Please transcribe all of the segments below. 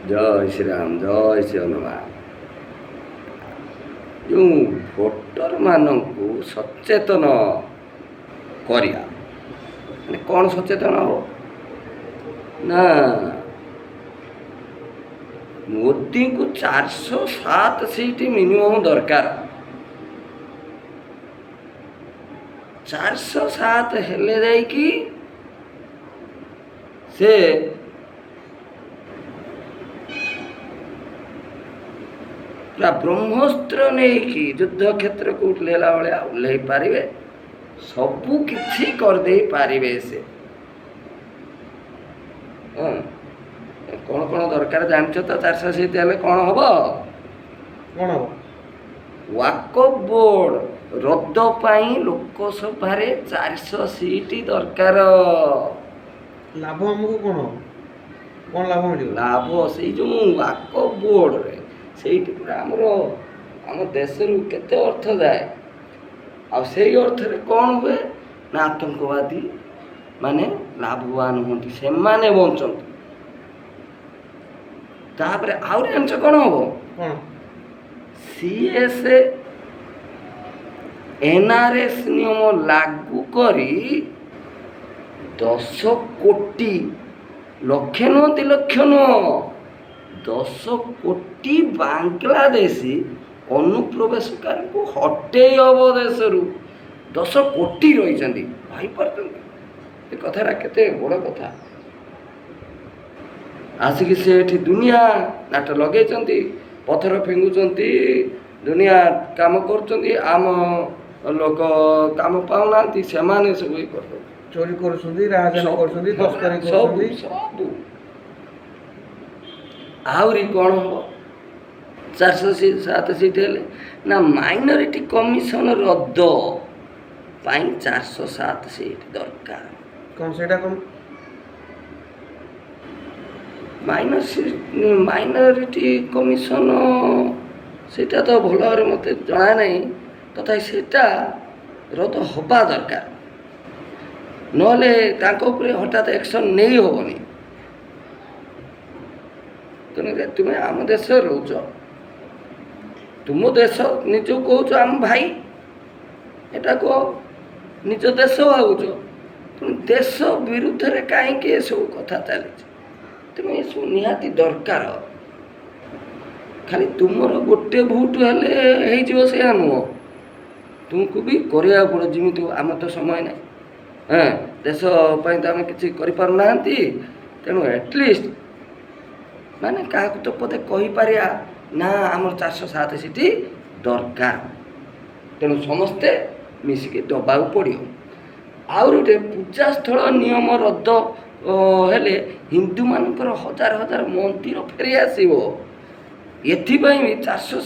ଜୟ ଶ୍ରୀରାମ, ଜୟ ଶ୍ରୀ ହନୁମାନ। ଯେଉଁ ଭୋଟରମାନଙ୍କୁ ସଚେତନ କରିବା, ମାନେ କ'ଣ ସଚେତନ ହେବ ନା, ମୋଦିଙ୍କୁ 407 ସିଟ୍ ମିନିମମ୍ ଦରକାର। 407 ହେଲେ ଯାଇକି ସେ ପୁରା ବ୍ରହ୍ମସ୍ତ୍ର ନେଇକି ଯୁଦ୍ଧ କ୍ଷେତ୍ରକୁ ଓହ୍ଲେଇଲା ଭଳିଆ ଓହ୍ଲେଇ ପାରିବେ, ସବୁ କିଛି କରିଦେଇ ପାରିବେ। ସେ କ'ଣ କ'ଣ ଦରକାର ଜାଣିଛ ତ? 400 ସିଟ୍ ହେଲେ କ'ଣ ହେବ? କ'ଣ ହେବ? ୱାକଫ୍ ବୋର୍ଡ ରଦ୍ଦ ପାଇଁ ଲୋକସଭାରେ 400 ସିଟ୍ ଦରକାର। ଲାଭ ଆମକୁ କ'ଣ ହେବ? କ'ଣ ଲାଭ ମିଳିବ? ଲାଭ ସେଇ ଯେଉଁ ୱାକଫ୍ ବୋର୍ଡରେ, ସେଇଠି ପୁରା ଆମ ଦେଶରୁ କେତେ ଅର୍ଥ ଯାଏ, ଆଉ ସେଇ ଅର୍ଥରେ କ'ଣ ହୁଏ ନା ଆତଙ୍କବାଦୀ ମାନେ ଲାଭବାନ ହୁଅନ୍ତି, ସେମାନେ ବଞ୍ଚନ୍ତି। ତାପରେ ଆହୁରି ଜାଣିଛ କ'ଣ ହେବ? କ'ଣ? CS NRS ନିୟମ ଲାଗୁ କରି 10 କୋଟି, ଲକ୍ଷ ନୁହଁ 2 ଲକ୍ଷ ନୁହଁ, 10 କୋଟି ବାଂଲାଦେଶୀ ଅନୁପ୍ରବେଶକାରୀଙ୍କୁ ହଟେଇ ହେବ ଦେଶରୁ। 10 କୋଟି ରହିଛନ୍ତି, ଭାବିପାରୁଛନ୍ତି ଏ କଥାଟା କେତେ ବଡ଼ କଥା। ଆସିକି ସେ ଏଠି ଦୁନିଆ ନାଟ ଲଗେଇଛନ୍ତି, ପଥର ଫିଙ୍ଗୁଛନ୍ତି, ଦୁନିଆ କାମ କରୁଛନ୍ତି, ଆମ ଲୋକ କାମ ପାଉନାହାନ୍ତି, ସେମାନେ ସବୁ ଇଏ କରୁଛନ୍ତି, ଚୋରି କରୁଛନ୍ତି, ରାହାଜାନ କରୁଛନ୍ତି, ତସ୍କରୀ ସବୁ କରୁଛନ୍ତି। ସବୁ। ଆହୁରି କ'ଣ ହେବ? 407 ସିଟ୍ ହେଲେ ନା ମାଇନରିଟି କମିଶନ ରଦ୍ଦ ପାଇଁ 407 ସିଟ୍ ଦରକାର। କ'ଣ ସେଇଟା? କ'ଣ ମାଇନରିଟି କମିଶନ ସେଇଟା ତ ଭଲ ଭାବରେ ମୋତେ ଜଣା ନାହିଁ, ତଥାପି ସେଇଟା ରଦ୍ଦ ହେବା ଦରକାର, ନହେଲେ ତାଙ୍କ ଉପରେ ହଠାତ୍ ଆକ୍ସନ୍ ନେଇ ହେବନି। ତେଣୁକରି ତୁମେ ଆମ ଦେଶରେ ରହୁଛ, ତୁମ ଦେଶ ନିଜକୁ କହୁଛ ଆମ ଭାଇ, ଏଟାକୁ ନିଜ ଦେଶ ଭାବୁଛ, ତେଣୁ ଦେଶ ବିରୁଦ୍ଧରେ କାହିଁକି ଏସବୁ କଥା ଚାଲିଛି? ତେଣୁ ଏସବୁ ନିହାତି ଦରକାର। ଖାଲି ତୁମର ଗୋଟେ ଭୋଟ ହେଲେ ହେଇଯିବ ସେଇଆ ନୁହଁ, ତୁମକୁ ବି କରିବାକୁ ପଡ଼ିବ। ଯେମିତି ଆମର ତ ସମୟ ନାହିଁ, ଦେଶ ପାଇଁ ତ ଆମେ କିଛି କରିପାରୁନାହାନ୍ତି, ତେଣୁ ଆଟଲିଷ୍ଟ ମାନେ କାହାକୁ ତ ପଦେ କହିପାରିବା ନା ଆମର 407 ସିଟ୍ ଦରକାର। ତେଣୁ ସମସ୍ତେ ମିଶିକି ଦେବାକୁ ପଡ଼ିବ। ଆହୁରି ଗୋଟେ, ପୂଜାସ୍ଥଳ ନିୟମ ରଦ୍ଦ ହେଲେ ହିନ୍ଦୁମାନଙ୍କର ହଜାର ହଜାର ମନ୍ଦିର ଫେରି ଆସିବ। ଏଥିପାଇଁ ବି 400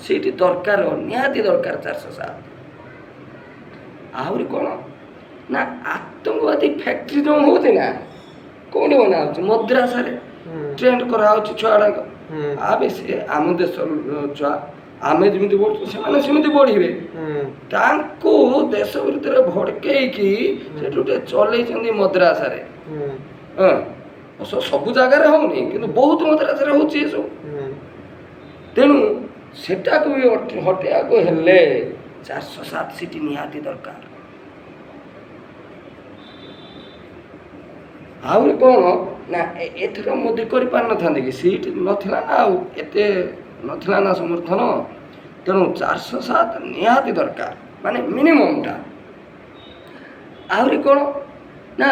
ସିଟ୍ ଦରକାର, ନିହାତି ଦରକାର 407। ଆହୁରି କ'ଣ ନା, ଆତଙ୍କବାଦୀ ଫ୍ୟାକ୍ଟ୍ରି ଯେଉଁ ହେଉଛି ନା, କେଉଁଠି ବନା ହେଉଛି? ମଦ୍ରାସାରେ ଟ୍ରେଣ୍ଡ କରାହେଉଛି ଛୁଆଗୁଡ଼ାକ। ଆବେ ସେ ଆମ ଦେଶର ଛୁଆ, ଆମେ ଯେମିତି ବଢ଼ୁଛୁ ସେମାନେ ସେମିତି ବଢ଼ିବେ। ତାଙ୍କୁ ଦେଶ ବିରୁଦ୍ଧରେ ଭଡ଼କେଇକି ସେଠୁ ଗୋଟେ ଚଲେଇଛନ୍ତି ମଦ୍ରାସାରେ। ସବୁ ଜାଗାରେ ହେଉନି, କିନ୍ତୁ ବହୁତ ମଦ୍ରାସାରେ ହେଉଛି ଏସବୁ। ତେଣୁ ସେଟାକୁ ବି ହଟେଇବାକୁ ହେଲେ 407 ସିଟ୍ ନିହାତି ଦରକାର। ଆହୁରି କ'ଣ ନା, ଏଥର ମୋଦି କରିପାରିନଥାନ୍ତେ କି? ସିଟ୍ ନଥିଲା ନା, ଆଉ ଏତେ ନଥିଲା ନା ସମର୍ଥନ। ତେଣୁ 407 ନିହାତି ଦରକାର, ମାନେ ମିନିମମ୍ଟା। ଆହୁରି କ'ଣ ନା,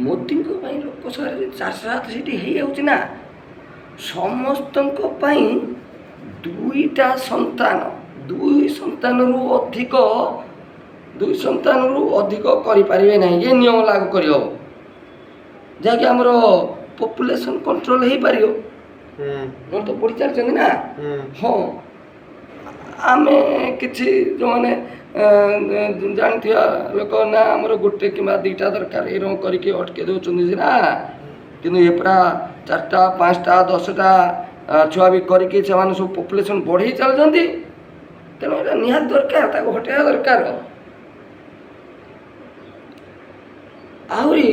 ମୋଦିଙ୍କ ପାଇଁ ଲୋକସଭାରେ 407 ସିଟ୍ ହେଇଯାଉଛି ନା, ସମସ୍ତଙ୍କ ପାଇଁ 2ଟା ସନ୍ତାନ, 2 ସନ୍ତାନରୁ ଅଧିକ କରିପାରିବେ ନାହିଁ, ଏ ନିୟମ ଲାଗୁ କରିହେବ, ଯାହାକି ଆମର ପପୁଲେସନ୍ କଣ୍ଟ୍ରୋଲ୍ ହେଇପାରିବ। ମୋର ତ ପଢ଼ି ଚାଲିଛନ୍ତି ନା। ହଁ, ଆମେ କିଛି ଯେଉଁମାନେ ଜାଣିଥିବା ଲୋକ ନା, ଆମର 1 କିମ୍ବା 2ଟା ଦରକାର, ଏରକମ କରିକି ଅଟକେଇ ଦେଉଛନ୍ତି ସିନା, କିନ୍ତୁ ଏ ପୁରା 4ଟା 5ଟା 10ଟା ଛୁଆ ବି କରିକି ସେମାନେ ସବୁ ପପୁଲେସନ୍ ବଢ଼େଇ ଚାଲୁଛନ୍ତି। ତେଣୁ ଏଇଟା ନିହାତି ଦରକାର, ତାକୁ ହଟେଇବା ଦରକାର। ଆହୁରି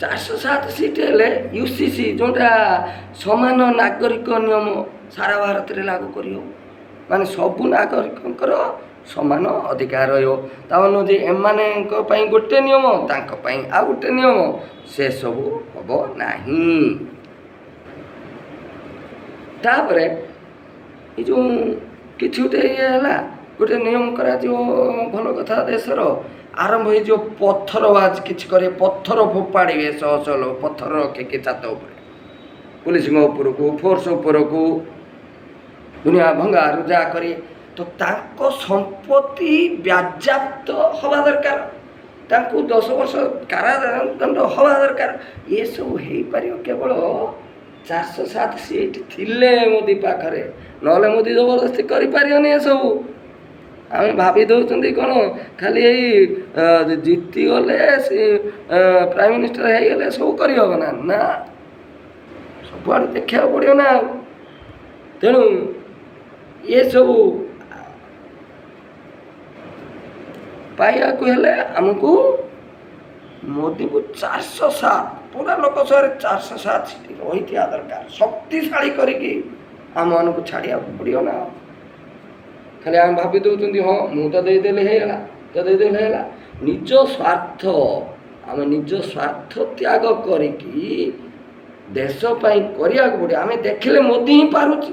407 ସିଟ୍ ହେଲେ UCC ଯେଉଁଟା ସମାନ ନାଗରିକ ନିୟମ ସାରା ଭାରତରେ ଲାଗୁ କରିହେବ, ମାନେ ସବୁ ନାଗରିକଙ୍କର ସମାନ ଅଧିକାର ରହିବ। ତାମାନେ ନୁହେଁ ଯେ ଏମାନଙ୍କ ପାଇଁ ଗୋଟେ ନିୟମ ତାଙ୍କ ପାଇଁ ଆଉ ଗୋଟେ ନିୟମ, ସେସବୁ ହେବ ନାହିଁ। ତାପରେ ଏ ଯେଉଁ କିଛି ଗୋଟେ ଇଏ ହେଲା, ଗୋଟେ ନିୟମ କରାଯିବ, ଭଲ କଥା। ଦେଶର ଆରମ୍ଭ ହେଇଯିବ ପଥରବାଜ କିଛି କରିବେ, ପଥର ଫୋପାଡ଼ିବେ, ଶହ ଶହ ଲୋକ ପଥର ରଖିକି ଛାତ ଉପରେ, ପୁଲିସଙ୍କ ଉପରକୁ, ଫୋର୍ସ ଉପରକୁ, ଦୁନିଆ ଭଙ୍ଗା ରୁଜା କରି। ତ ତାଙ୍କ ସମ୍ପତ୍ତି ବାଜ୍ୟାପ୍ତ ହେବା ଦରକାର, ତାଙ୍କୁ 10 ବର୍ଷ କାରାଦଣ୍ଡ ହେବା ଦରକାର। ଏସବୁ ହେଇପାରିବ କେବଳ 407 ସିଟ୍ ଥିଲେ ମୋଦି ପାଖରେ, ନହେଲେ ମୋଦି ଜବରଦସ୍ତି କରିପାରିବନି ଏସବୁ। ଆମେ ଭାବି ଦେଉଛନ୍ତି କ'ଣ ଖାଲି ଏଇ ଜିତିଗଲେ ସେ ପ୍ରାଇମ୍ ମିନିଷ୍ଟର ହେଇଗଲେ ସବୁ କରିହେବ ନା, ନା, ସବୁଆଡ଼େ ଦେଖିବାକୁ ପଡ଼ିବ ନା। ଆଉ ତେଣୁ ଏସବୁ ପାଇବାକୁ ହେଲେ ଆମକୁ ମୋଦିକୁ 407 ପୁରା ଲୋକସଭାରେ 407 ସିଟ୍ ରହିଥିବା ଦରକାର, ଶକ୍ତିଶାଳୀ କରିକି ଆମମାନଙ୍କୁ ଛାଡ଼ିବାକୁ ପଡ଼ିବ ନା। ଖାଲି ଆମେ ଭାବି ଦେଉଛନ୍ତି ହଁ ମୁଁ ତ ଦେଇଦେଲେ ହେଇଗଲା, ତ ଦେଇଦେଲେ ହେଇଗଲା। ନିଜ ସ୍ୱାର୍ଥ, ଆମେ ନିଜ ସ୍ୱାର୍ଥ ତ୍ୟାଗ କରିକି ଦେଶ ପାଇଁ କରିବାକୁ ପଡ଼ିବ। ଆମେ ଦେଖିଲେ ମୋଦି ହିଁ ପାରୁଛି,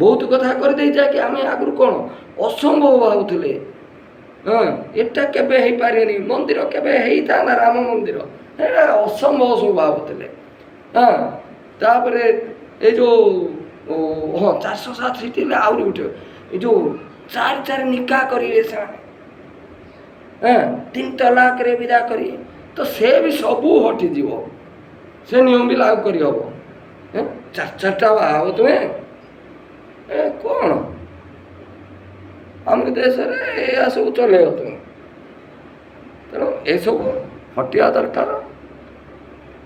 ବହୁତ କଥା କରିଦେଇଛି କି ଆମେ ଆଗରୁ କ'ଣ ଅସମ୍ଭବ ଭାବୁଥିଲେ। ହଁ, ଏଟା କେବେ ହେଇପାରିବନି, ମନ୍ଦିର କେବେ ହେଇଥାନ୍ତା ରାମ ମନ୍ଦିର, ଏଇଟା ଅସମ୍ଭବ ସବୁ ଭାବୁଥିଲେ। ହଁ, ତାପରେ ଏ ଯେଉଁ ହଁ 407 ସିଟ୍ ହେଲେ ଆହୁରି ଉଠିବ। ଏ ଯେଉଁ 4 ନିକା କରିବେ ସେମାନେ, ହଁ 3 ତଲାକରେ ବିଦା କରିବେ, ତ ସେ ବି ସବୁ ହଟିଯିବ, ସେ ନିୟମ ବି ଲାଗୁ କରିହେବ। 4ଟା ବାହା ହେବ ତୁମେ, ଏ କ'ଣ ଆମ ଦେଶରେ ଏହା ସବୁ ଚଲେଇବ ତୁମେ। ତେଣୁ ଏସବୁ ହଟିବା ଦରକାର।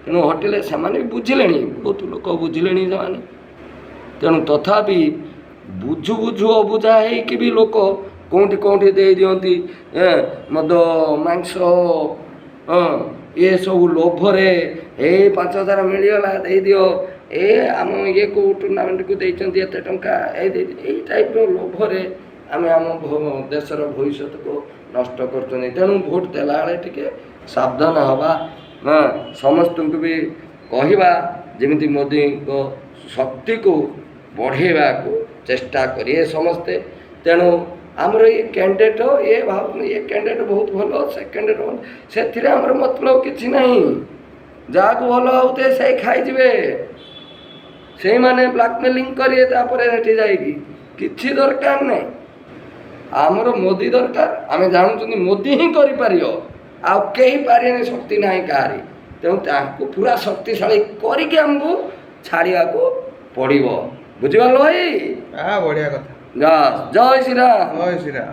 ତେଣୁ ହଟିଲେ ସେମାନେ ବି ବୁଝିଲେଣି, ବହୁତ ଲୋକ ବୁଝିଲେଣି ସେମାନେ। ତେଣୁ ତଥାପି ବୁଝୁ ବୁଝୁ ଅବୁଝା ହେଇକି ବି ଲୋକ କେଉଁଠି କେଉଁଠି ଦେଇଦିଅନ୍ତି ମଦ ମାଂସ, ଏସବୁ ଲୋଭରେ। 5,000 ମିଳିଗଲା ଦେଇଦିଅ, ଆମ ଇଏକୁ ଟୁର୍ଣ୍ଣାମେଣ୍ଟକୁ ଦେଇଛନ୍ତି ଏତେ ଟଙ୍କା, ଏଇ ଟାଇପ୍ର ଲୋଭରେ ଆମେ ଆମ ଦେଶର ଭବିଷ୍ୟତକୁ ନଷ୍ଟ କରୁଛନ୍ତି। ତେଣୁ ଭୋଟ ଦେଲାବେଳେ ଟିକେ ସାବଧାନ ହେବା, ସମସ୍ତଙ୍କୁ ବି କହିବା ଯେମିତି ମୋଦିଙ୍କ ଶକ୍ତିକୁ ବଢ଼େଇବାକୁ ଚେଷ୍ଟା କରିବେ ସମସ୍ତେ। ତେଣୁ ଆମର ଏ କ୍ୟାଣ୍ଡିଡେଟ୍ ଏ କ୍ୟାଣ୍ଡିଡେଟ୍ ବହୁତ ଭଲ, ସେ କ୍ୟାଣ୍ଡିଡେଟ୍ ଭଲ, ସେଥିରେ ଆମର ମତଲବ କିଛି ନାହିଁ। ଯାହାକୁ ଭଲ ହେଉଥିବେ ସେଇ ଖାଇଯିବେ, ସେଇମାନେ ବ୍ଲାକମେଲିଂ କରିବେ ତାପରେ ସେଠି ଯାଇକି, କିଛି ଦରକାର ନାହିଁ। ଆମର ମୋଦି ଦରକାର, ଆମେ ଜାଣୁଛନ୍ତି ମୋଦି ହିଁ କରିପାରିବ, ଆଉ କେହି ପାରିବେନି, ଶକ୍ତି ନାହିଁ କାହାରି। ତେଣୁ ତାଙ୍କୁ ପୁରା ଶକ୍ତିଶାଳୀ କରିକି ଆମକୁ ଛାଡ଼ିବାକୁ ପଡ଼ିବ। ବୁଝିପାରିଲ ଭାଇ? ବଢ଼ିଆ କଥା। ଜୟ ଶ୍ରୀରାମ। ଜୟ ଶ୍ରୀରାମ।